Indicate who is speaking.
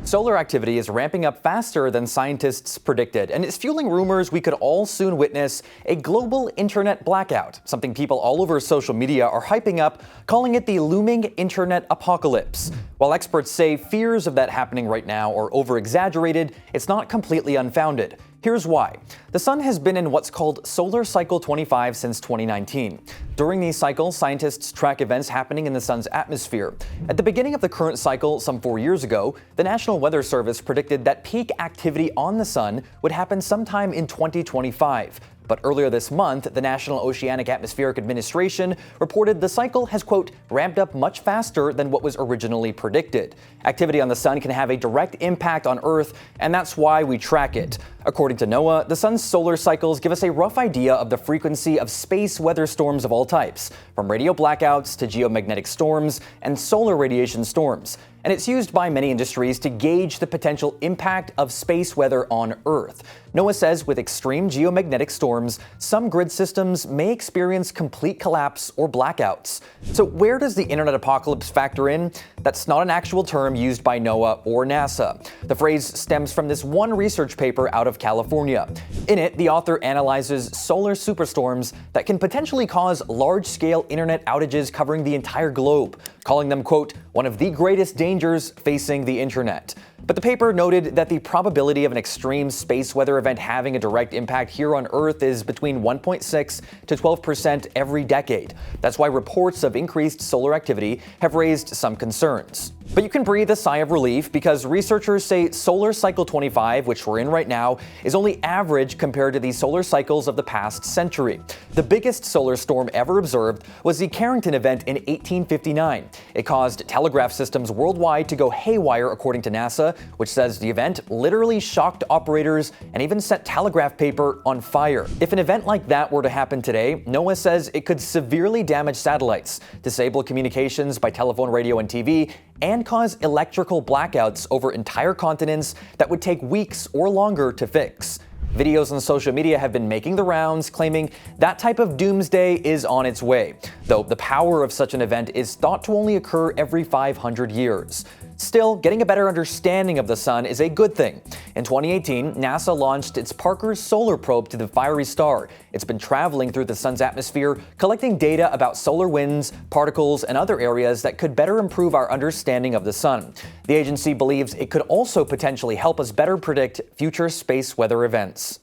Speaker 1: Solar activity is ramping up faster than scientists predicted, and it's fueling rumors we could all soon witness a global internet blackout, something people all over social media are hyping up, calling it the looming internet apocalypse. While experts say fears of that happening right now are over-exaggerated, it's not completely unfounded. Here's why. The sun has been in what's called solar cycle 25 since 2019. During these cycles, scientists track events happening in the sun's atmosphere. At the beginning of the current cycle, some 4 years ago, the National Weather Service predicted that peak activity on the sun would happen sometime in 2025. But earlier this month, the National Oceanic Atmospheric Administration reported the cycle has, quote, ramped up much faster than what was originally predicted. Activity on the sun can have a direct impact on Earth, and that's why we track it. According to NOAA, the sun's solar cycles give us a rough idea of the frequency of space weather storms of all types, from radio blackouts to geomagnetic storms and solar radiation storms. And it's used by many industries to gauge the potential impact of space weather on Earth. NOAA says with extreme geomagnetic storms, some grid systems may experience complete collapse or blackouts. So where does the internet apocalypse factor in? That's not an actual term used by NOAA or NASA. The phrase stems from this one research paper out of California. In it, the author analyzes solar superstorms that can potentially cause large-scale internet outages covering the entire globe, calling them, quote, one of the greatest dangers facing the internet. But the paper noted that the probability of an extreme space weather event having a direct impact here on Earth is between 1.6 to 12% every decade. That's why reports of increased solar activity have raised some concerns. But you can breathe a sigh of relief because researchers say solar cycle 25, which we're in right now, is only average compared to the solar cycles of the past century. The biggest solar storm ever observed was the Carrington event in 1859. It caused telegraph systems worldwide to go haywire, according to NASA, which says the event literally shocked operators and even set telegraph paper on fire. If an event like that were to happen today, NOAA says it could severely damage satellites, disable communications by telephone, radio, and TV, and cause electrical blackouts over entire continents that would take weeks or longer to fix. Videos on social media have been making the rounds, claiming that type of doomsday is on its way, though the power of such an event is thought to only occur every 500 years. Still, getting a better understanding of the sun is a good thing. In 2018, NASA launched its Parker's solar probe to the fiery star. It's been traveling through the sun's atmosphere, collecting data about solar winds, particles, and other areas that could better improve our understanding of the sun. The agency believes it could also potentially help us better predict future space weather events.